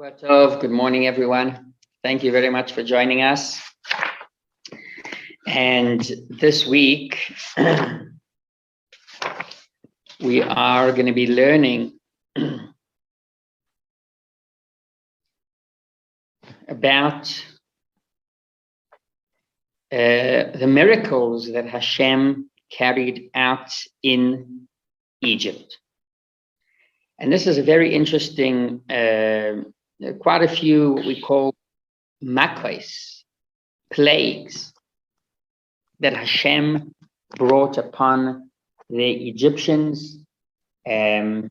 Good morning, everyone. Thank you very much for joining us. And this week, we are going to be learning about the miracles that Hashem carried out in Egypt. And this is a very interesting, quite a few we call makos, plagues, that Hashem brought upon the Egyptians. And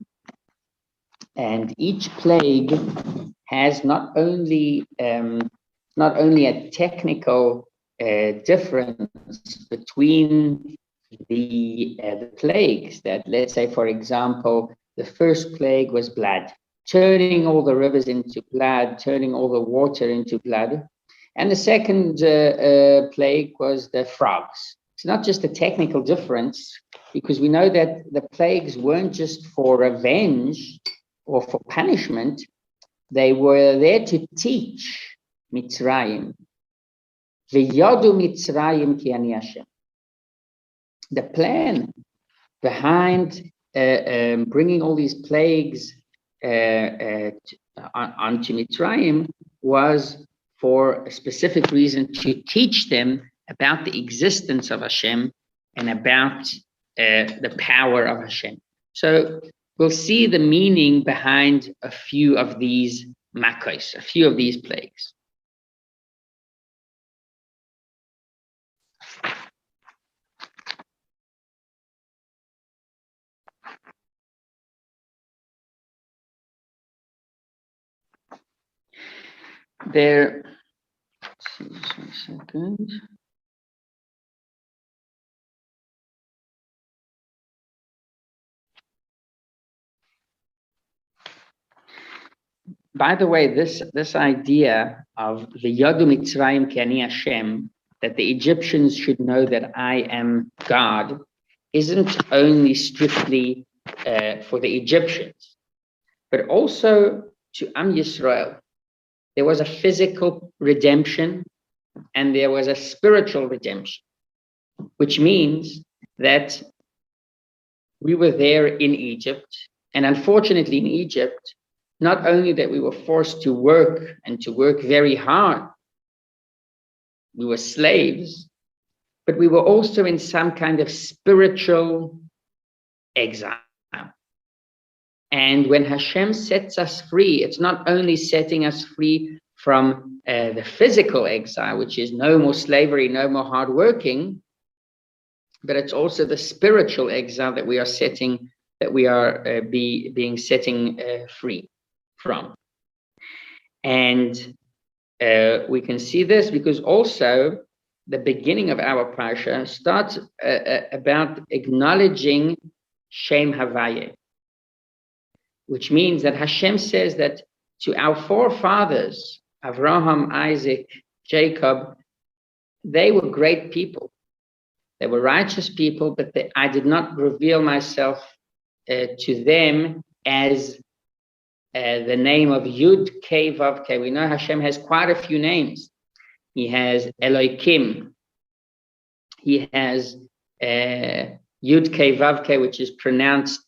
each plague has not only a technical difference between the plagues, that, let's say, for example, the first plague was blood, turning all the rivers into blood, turning all the water into blood. And the second plague was the frogs. It's not just a technical difference, because we know that the plagues weren't just for revenge or for punishment. They were there to teach Mitzrayim. V'yadu Mitzrayim ki ani Hashem. The plan behind bringing all these plagues onto Mitzrayim was for a specific reason, to teach them about the existence of Hashem and about the power of Hashem. So we'll see the meaning behind a few of these makos, a few of these plagues. There, let's see just 1 second. By the way, this idea of the Yadu Mitzrayim ki ani Hashem, that the Egyptians should know that I am God, isn't only strictly for the Egyptians, but also to Am Yisrael. There was a physical redemption and there was a spiritual redemption, which means that we were there in Egypt. And unfortunately in Egypt, not only that we were forced to work and to work very hard, we were slaves, but we were also in some kind of spiritual exile. And when Hashem sets us free, it's not only setting us free from the physical exile, which is no more slavery, no more hard working, but it's also the spiritual exile that we are setting free from. And we can see this because also the beginning of our Parsha starts about acknowledging Shem Havayeh, which means that Hashem says that to our forefathers, Abraham, Isaac, Jacob, they were great people. They were righteous people, but I did not reveal myself to them as the name of Yud Kei Vav Kei. We know Hashem has quite a few names. He has Elohim. He has Yud Kei Vav Kei, which is pronounced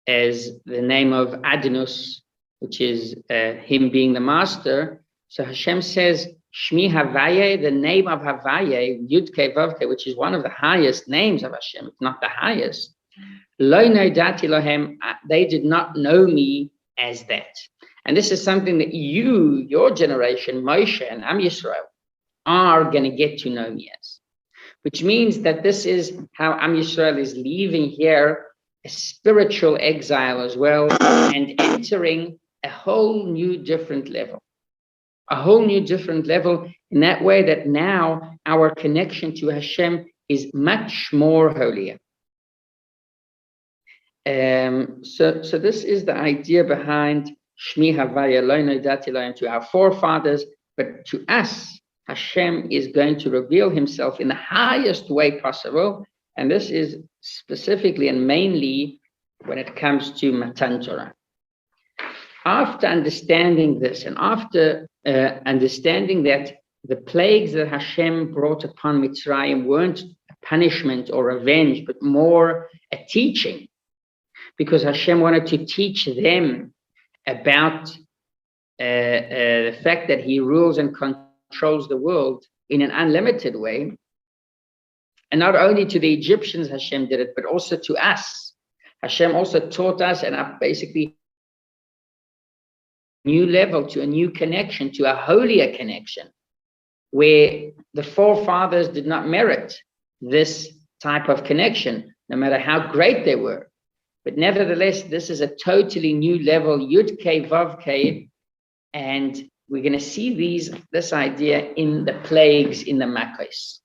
as the name of Adonus, which is him being the master. So Hashem says, Shmi Havayeh, the name of Havayeh, Yud Kei Vav Kei, which is one of the highest names of Hashem, if not the highest. Lo nodati lohem, they did not know me as that. And this is something that you, your generation, Moshe and Am Yisrael, are going to get to know me as. Which means that this is how Am Yisrael is leaving here a spiritual exile as well, and entering a whole new different level. A whole new different level in that way that now our connection to Hashem is much more holier. So this is the idea behind Shmi Havayeh Lo Nodati Lohem, to our forefathers, but to us, Hashem is going to reveal himself in the highest way possible. And this is specifically and mainly when it comes to Matan Torah. after understanding this, and after understanding that the plagues that Hashem brought upon Mitzrayim weren't a punishment or revenge, but more a teaching, because Hashem wanted to teach them about the fact that He rules and controls the world in an unlimited way. And not only to the Egyptians Hashem did it, but also to us. Hashem also taught us, and basically new level, to a new connection, to a holier connection, where the forefathers did not merit this type of connection, no matter how great they were. But nevertheless, this is a totally new level, Yud Kei Vav Kei, and we're going to see this idea in the plagues, in the Makkos.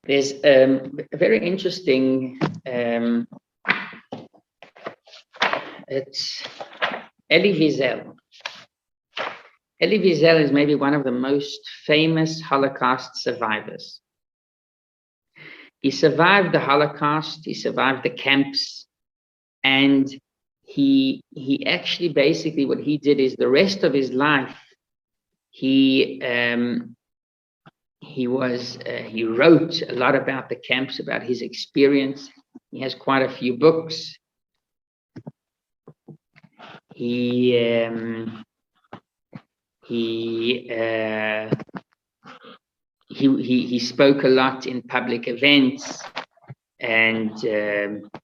There's a very interesting, it's Ellie Wiesel. Ellie Wiesel is maybe one of the most famous Holocaust survivors. He survived the Holocaust, he survived the camps, and he actually, basically what he did is the rest of his life, he wrote a lot about the camps, about his experience. He has quite a few books. He spoke a lot in public events, and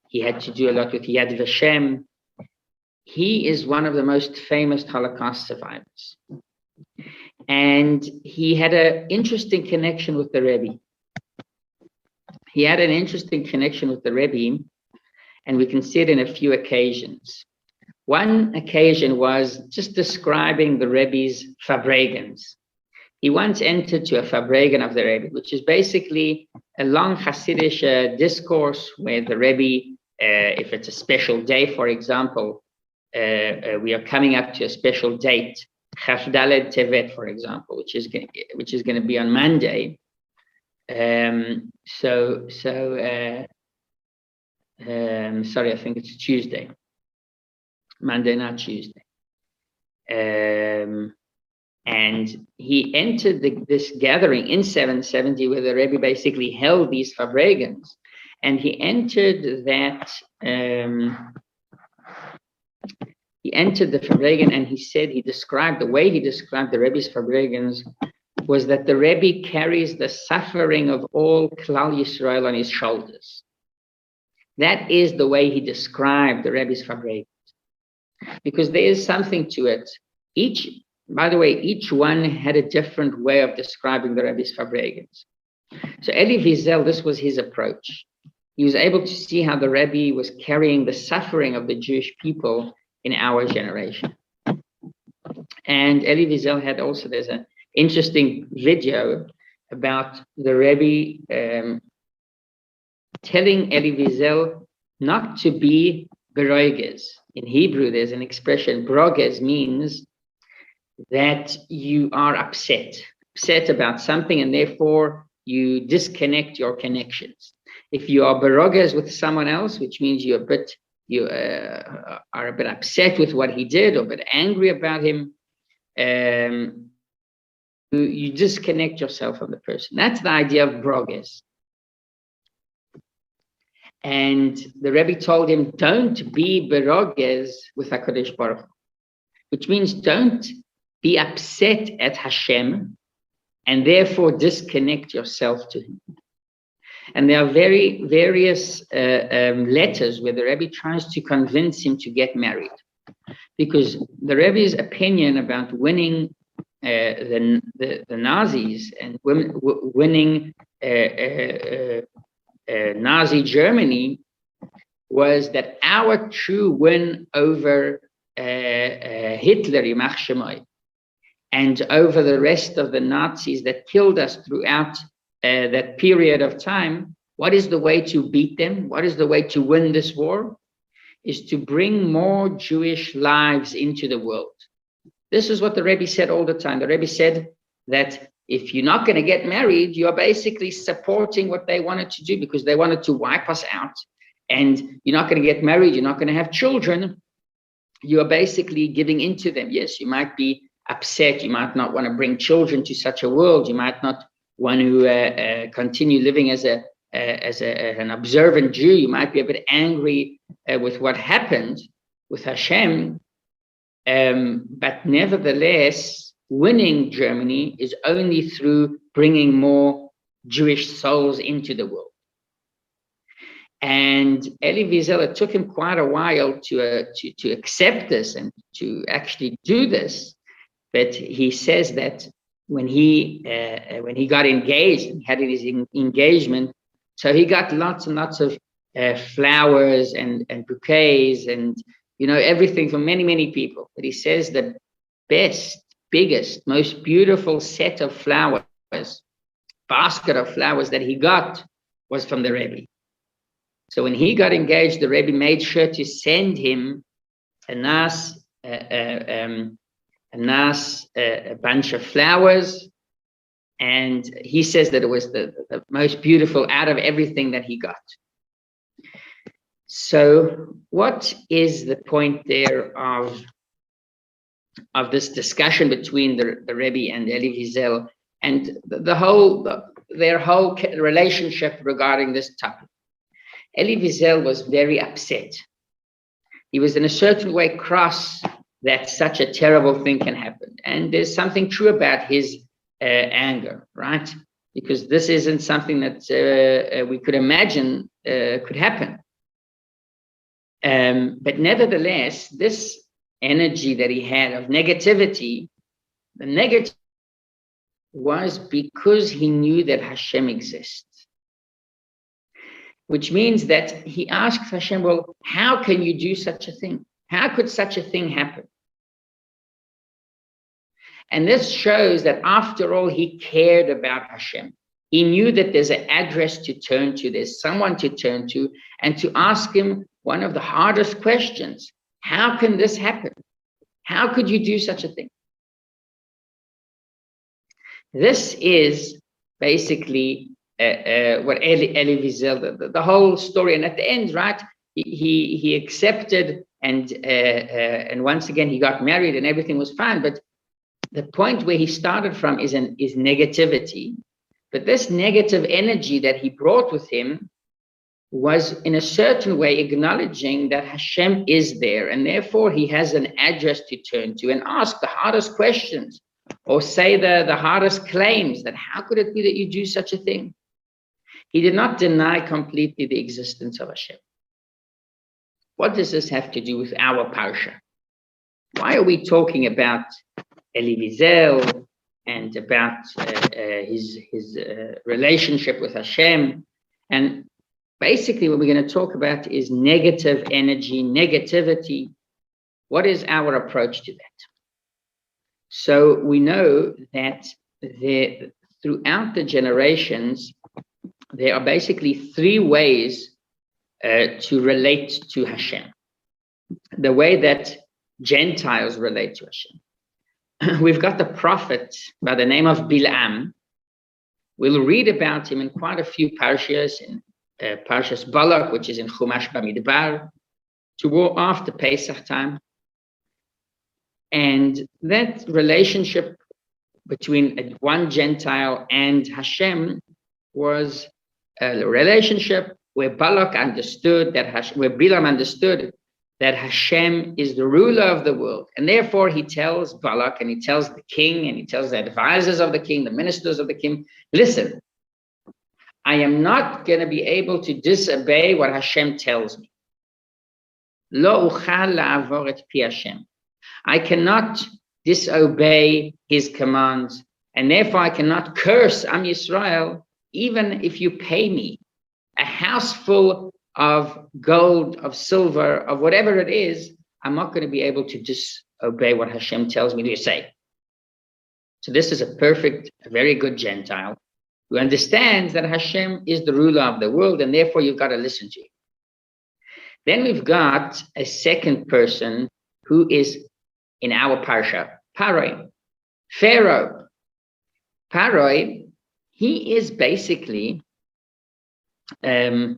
he had to do a lot with Yad Vashem. He is one of the most famous Holocaust survivors. And he had an interesting connection with the Rebbe. And we can see it in a few occasions. One occasion was just describing the Rebbe's Fabregans. He once entered to a Fabregan of the Rebbe, which is basically a long Hasidic discourse where the Rebbe, if it's a special day, for example, we are coming up to a special date, Chaf Daled Tevet, for example, which is going to be on Monday. Sorry, I think it's Tuesday. Monday, not Tuesday. And he entered this gathering in 770 where the Rebbe basically held these Fabregans. And he entered that, he entered the Fabregan, and he described the way he described the Rebbe's Fabregans was that the Rebbe carries the suffering of all Klal Yisrael on his shoulders. That is the way he described the Rebbe's Fabregans. Because there is something to it. By the way, each one had a different way of describing the Rebbe's Fabregans. So Ellie Wiesel, this was his approach. He was able to see how the Rebbe was carrying the suffering of the Jewish people in our generation. And Ellie Wiesel had also, there's an interesting video about the Rebbe telling Ellie Wiesel not to be beroiges. In Hebrew, there's an expression, broges means that you are upset about something, and therefore you disconnect your connections. If you are beroges with someone else, which means you are a bit upset with what he did, or a bit angry about him, you disconnect yourself from the person. That's the idea of broges. And the Rebbe told him, don't be beroges with HaKadosh Baruch Hu, which means don't be upset at Hashem and therefore disconnect yourself to him. And there are various letters where the Rebbe tries to convince him to get married, because the Rebbe's opinion about winning the Nazis and winning Nazi Germany was that our true win over Hitler, Yimach Shemoy, and over the rest of the Nazis that killed us throughout that period of time, what is the way to beat them? What is the way to win this war? Is to bring more Jewish lives into the world. This is what the Rebbe said all the time. The Rebbe said that if you're not going to get married, you're basically supporting what they wanted to do, because they wanted to wipe us out. And you're not going to get married, you're not going to have children. you are basically giving into them. Yes, you might be upset. You might not want to bring children to such a world. You might not want to continue living as an observant Jew. You might be a bit angry with what happened with Hashem. But nevertheless, winning Germany is only through bringing more Jewish souls into the world. And Ellie Wiesel, it took him quite a while to accept this and to actually do this. But he says that when he got engaged and had his engagement, so he got lots and lots of flowers and bouquets and everything from many people. But he says the best, biggest, most beautiful set of flowers, basket of flowers that he got was from the Rebbe. So when he got engaged, the Rebbe made sure to send him a nice bunch of flowers, and he says that it was the most beautiful out of everything that he got. So what is the point there of this discussion between the Rebbe and Ellie Wiesel and their whole relationship regarding this topic? Ellie Wiesel was very upset. He was in a certain way cross that such a terrible thing can happen. And there's something true about his anger, right? Because this isn't something that we could imagine could happen. But nevertheless, this energy that he had of negativity, the negative was because he knew that Hashem exists. Which means that he asked Hashem, well, how can you do such a thing? How could such a thing happen? And this shows that after all, he cared about Hashem. He knew that there's an address to turn to, there's someone to turn to, and to ask him one of the hardest questions. How can this happen? How could you do such a thing? This is basically what Ellie Wiesel, the whole story, and at the end, right, he accepted, and once again he got married, and everything was fine. But the point where he started from is negativity. But this negative energy that he brought with him was, in a certain way, acknowledging that Hashem is there, and therefore he has an address to turn to and ask the hardest questions, or say the hardest claims, that how could it be that you do such a thing? He did not deny completely the existence of Hashem. What does this have to do with our Parsha? Why are we talking about Ellie Wiesel and about his relationship with Hashem? And basically what we're going to talk about is negative energy, negativity. What is our approach to that? So we know that throughout the generations, there are basically three ways to relate to Hashem. The way that Gentiles relate to Hashem. We've got the prophet by the name of Bilam. We'll read about him in quite a few parshas, in Parshas Balak, which is in Chumash Bamidbar, after Pesach time. And that relationship between one Gentile and Hashem was a relationship where Balak understood where Bilam understood that Hashem is the ruler of the world. And therefore he tells Balak, and he tells the king, and he tells the advisors of the king, the ministers of the king, listen, I am not going to be able to disobey what Hashem tells me. Lo uchal la'avor et pi Hashem. I cannot disobey his commands, and therefore I cannot curse Am Yisrael, even if you pay me a house full of gold, of silver, of whatever it is. I'm not going to be able to disobey what Hashem tells me to say. So this is a very good Gentile who understands that Hashem is the ruler of the world, and therefore you've got to listen to him. Then we've got a second person who is in our Parsha, Paroi, Pharaoh. Paroi, he is basically, Paroi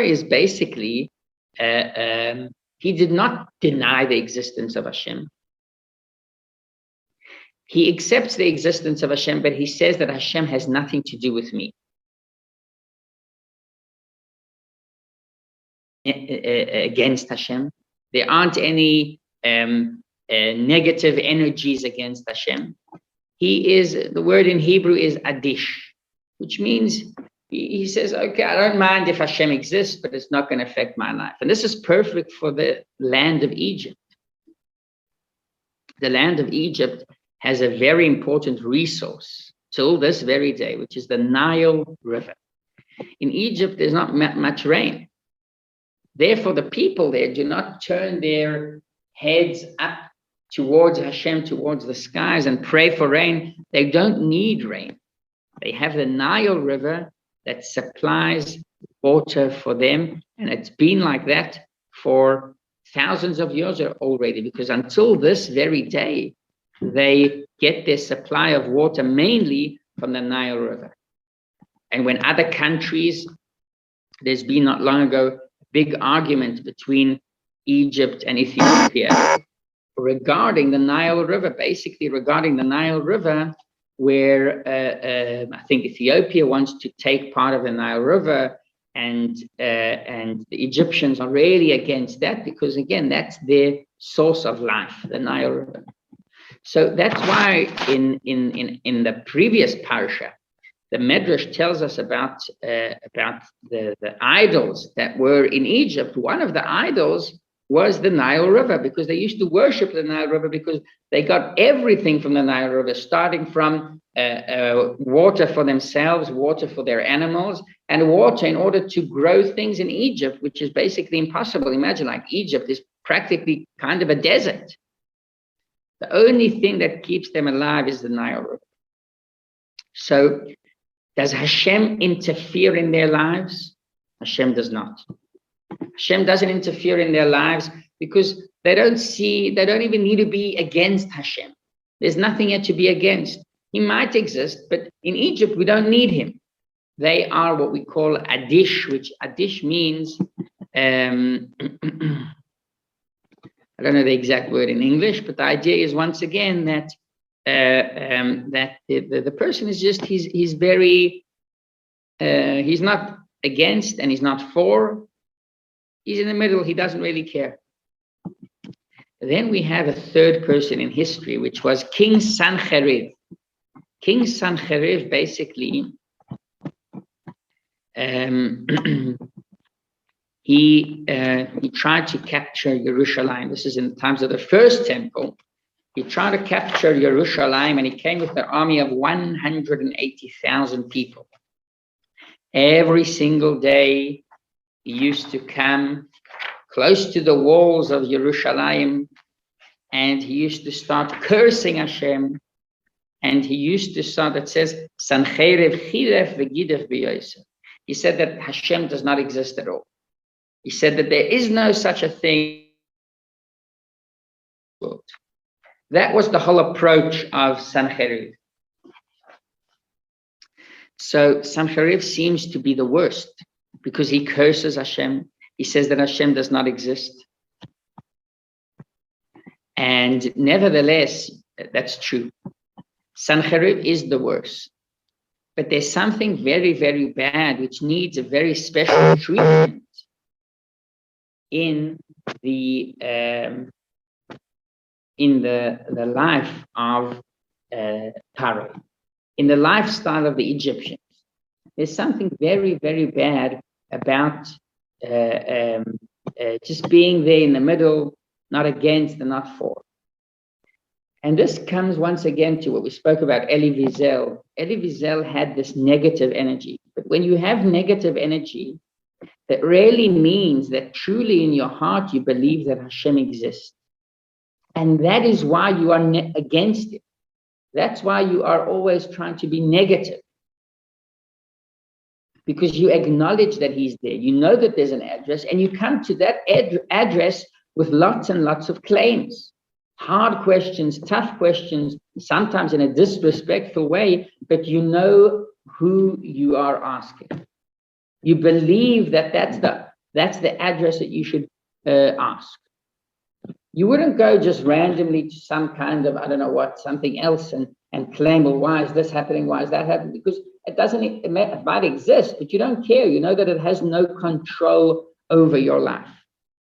is basically, He did not deny the existence of Hashem. He accepts the existence of Hashem, but he says that Hashem has nothing to do with me. Against Hashem. There aren't any negative energies against Hashem. He is, the word in Hebrew is adish, which means he says, okay, I don't mind if Hashem exists, but it's not going to affect my life. And this is perfect for the land of Egypt. The land of Egypt has a very important resource till this very day, which is the Nile River. In Egypt, there's not much rain. Therefore, the people there do not turn their heads up towards Hashem, towards the skies, and pray for rain. They don't need rain. They have the Nile River that supplies water for them. And it's been like that for thousands of years already, because until this very day, they get their supply of water mainly from the Nile River. And when other countries, there's been not long ago, big argument between Egypt and Ethiopia regarding the Nile River, basically regarding the Nile River, where I think Ethiopia wants to take part of the Nile River, and the Egyptians are really against that because, again, that's their source of life, the Nile River. So that's why in the previous parsha, the Medrash tells us about the idols that were in Egypt. One of the idols was the Nile River, because they used to worship the Nile River because they got everything from the Nile River, starting from water for themselves, water for their animals, and water in order to grow things in Egypt, which is basically impossible. Imagine, like, Egypt is practically kind of a desert. The only thing that keeps them alive is the Nile River. So, does Hashem interfere in their lives? Hashem does not. Hashem doesn't interfere in their lives because they don't even need to be against Hashem. There's nothing yet to be against. He might exist, but in Egypt, we don't need him. They are what we call adish, which adish means, I don't know the exact word in English, but the idea is, once again, that the person is just, he's very, he's not against and he's not for, he's in the middle, he doesn't really care. Then we have a third person in history, which was King Sanchez. King Sanchez basically, he tried to capture Jerusalem. This is in the times of the first temple. He tried to capture Jerusalem, and he came with an army of 180,000 people. Every single day, he used to come close to the walls of Jerusalem, and he used to start cursing Hashem. And he used to start, it says, Sancherev chilef v'gidef b'yosef. He said that Hashem does not exist at all. He said that there is no such a thing. That was the whole approach of Sanchez. So Sanchez seems to be the worst because he curses Hashem. He says that Hashem does not exist. And nevertheless, that's true. Sanchez is the worst. But there's something very, very bad which needs a very special treatment in the life of Paro, in the lifestyle of the Egyptians. There's something very, very bad about just being there in the middle, not against and not for. And this comes once again to what we spoke about Ellie Wiesel. Ellie Wiesel had this negative energy. But when you have negative energy, that really means that truly in your heart you believe that Hashem exists. And that is why you are against it. That's why you are always trying to be negative. Because you acknowledge that he's there. You know that there's an address, and you come to that address with lots and lots of claims. Hard questions, tough questions, sometimes in a disrespectful way, but you know who you are asking. You believe that that's the address that you should ask. You wouldn't go just randomly to some kind of, I don't know what, something else and claim, well, why is this happening? Why is that happening? Because it might exist, but you don't care. You know that it has no control over your life.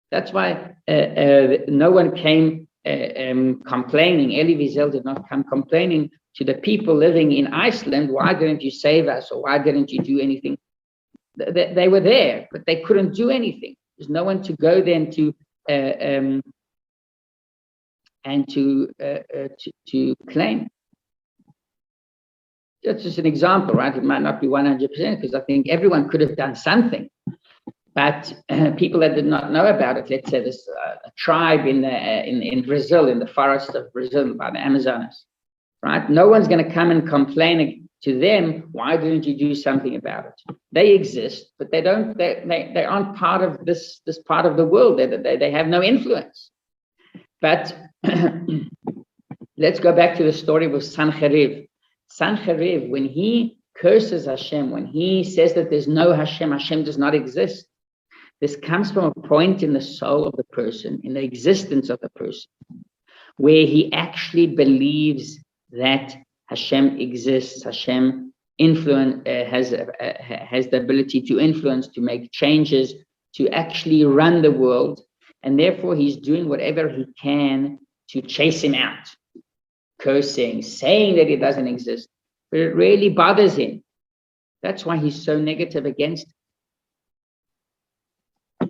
That's why no one came complaining. Ellie Wiesel did not come complaining to the people living in Iceland. Why didn't you save us? Or why didn't you do anything? They were there, but they couldn't do anything. There's no one to go there and to claim. That's just an example, right? It might not be 100% because I think everyone could have done something, but people that did not know about it. Let's say this a tribe in Brazil, in the forest of Brazil by the Amazonas, right? No one's going to come and complain to them. Why didn't you do something about it? They exist, but they don't. They aren't part of this part of the world. They have no influence. But let's go back to the story with Sanchez. Sanchez, when he curses Hashem, when he says that there's no Hashem, Hashem does not exist, this comes from a point in the soul of the person, in the existence of the person, where he actually believes that Hashem exists, Hashem has the ability to influence, to make changes, to actually run the world, and therefore he's doing whatever he can to chase him out. Cursing, saying that he doesn't exist, but it really bothers him. That's why he's so negative against it.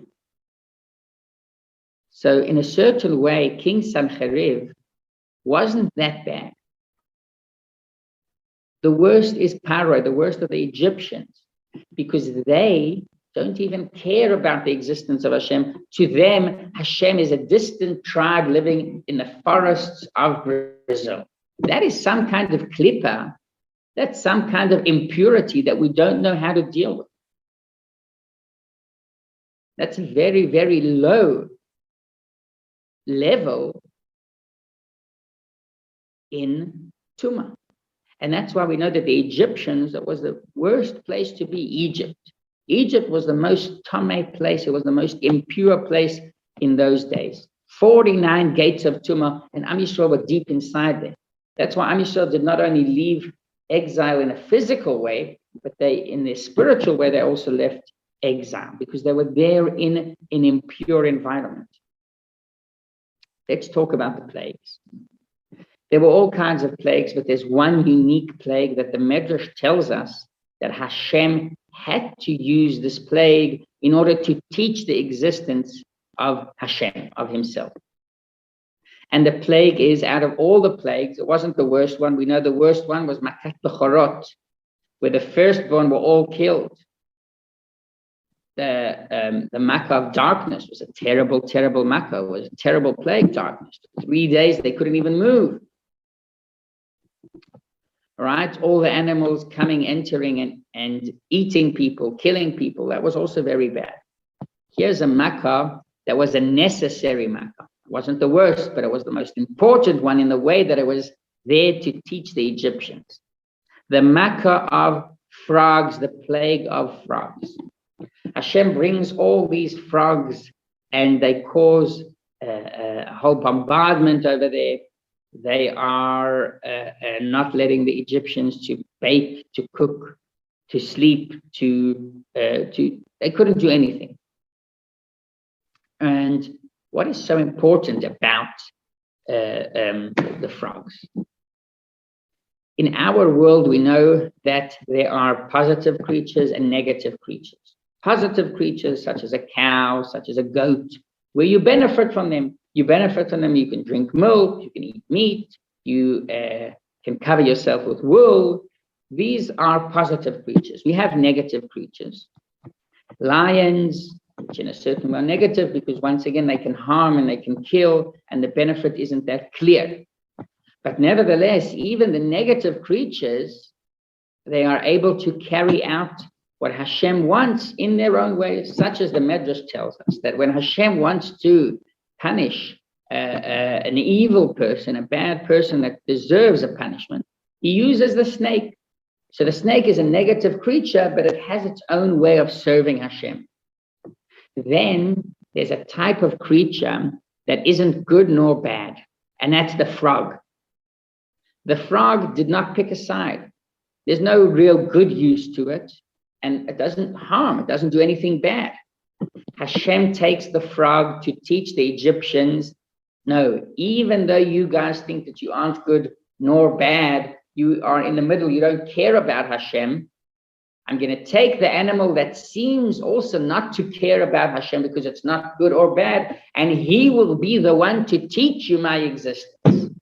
So in a certain way, King Sanchez wasn't that bad. The worst is Paro, the worst of the Egyptians, because they don't even care about the existence of Hashem. To them, Hashem is a distant tribe living in the forests of Brazil. That is some kind of klippa. That's some kind of impurity that we don't know how to deal with. That's a very, very low level in Tumah. And that's why we know that the Egyptians, that was the worst place to be, Egypt. Egypt was the most tameh place. It was the most impure place in those days. 49 gates of Tumah, and Am Yisrael were deep inside there. That's why Am Yisrael did not only leave exile in a physical way, but in their spiritual way, they also left exile because they were there in an impure environment. Let's talk about the plagues. There were all kinds of plagues, but there's one unique plague that the Medrash tells us that Hashem had to use this plague in order to teach the existence of Hashem, of himself. And the plague is, out of all the plagues, it wasn't the worst one. We know the worst one was Makat Bechorot, where the firstborn were all killed. The Makkah of darkness was a terrible, terrible Makkah. It was a terrible plague, darkness. 3 days, they couldn't even move. Right? All the animals coming, entering, and eating people, killing people. That was also very bad. Here's a Makkah that was a necessary Makkah. It wasn't the worst, but it was the most important one in the way that it was there to teach the Egyptians. The Makkah of frogs, the plague of frogs. Hashem brings all these frogs and they cause a whole bombardment over there. They are not letting the Egyptians to bake, to cook, to sleep, they couldn't do anything. And what is so important about the frogs? In our world, we know that there are positive creatures and negative creatures. Positive creatures such as a cow, such as a goat, where you benefit from them. You benefit from them, you can drink milk, you can eat meat, you can cover yourself with wool. These are positive creatures. We have negative creatures. Lions, which in a certain way are negative because once again, they can harm and they can kill and the benefit isn't that clear. But nevertheless, even the negative creatures, they are able to carry out what Hashem wants in their own ways, such as the Medrash tells us, that when Hashem wants to punish an evil person, a bad person that deserves a punishment, he uses the snake. So the snake is a negative creature, but it has its own way of serving Hashem. Then there's a type of creature that isn't good nor bad, and that's the frog. The frog did not pick a side. There's no real good use to it, and it doesn't harm, it doesn't do anything bad. Hashem takes the frog to teach the Egyptians, no, even though you guys think that you aren't good nor bad, you are in the middle, you don't care about Hashem, I'm going to take the animal that seems also not to care about Hashem because it's not good or bad, and he will be the one to teach you my existence.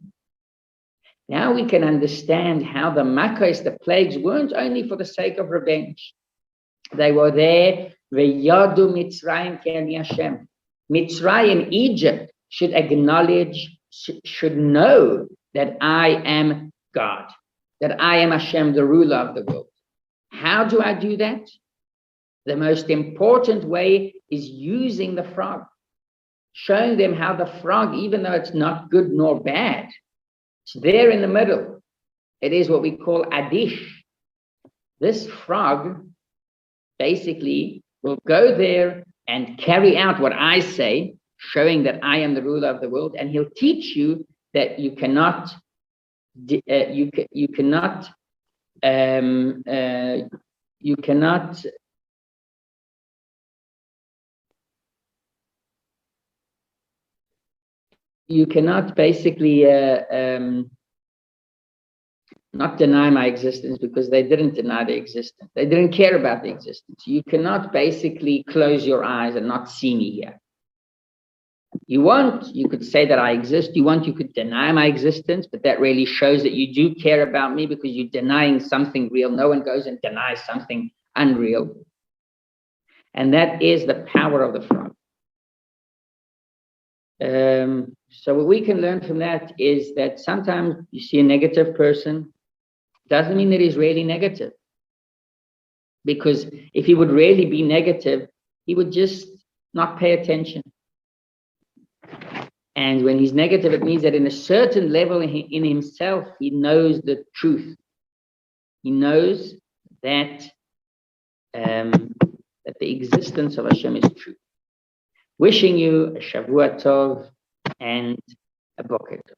Now we can understand how the makkos, the plagues, weren't only for the sake of revenge. They were there, V'yadu Mitzrayim Ke'ani Hashem. Mitzrayim, Egypt, should acknowledge, should know that I am God, that I am Hashem, the ruler of the world. How do I do that? The most important way is using the frog, showing them how the frog, even though it's not good nor bad, it's there in the middle. It is what we call adish. This frog basically will go there and carry out what I say, showing that I am the ruler of the world, and he'll teach you that you cannot basically not deny my existence, because they didn't deny the existence. They didn't care about the existence. You cannot basically close your eyes and not see me here. You could say that I exist. You could deny my existence, but that really shows that you do care about me, because you're denying something real. No one goes and denies something unreal. And that is the power of the frog. So what we can learn from that is that sometimes you see a negative person, doesn't mean that he's really negative. Because if he would really be negative, he would just not pay attention. And when he's negative, it means that in a certain level in himself, he knows the truth. He knows that, that the existence of Hashem is true. Wishing you a Shavua Tov and a Boker Tov.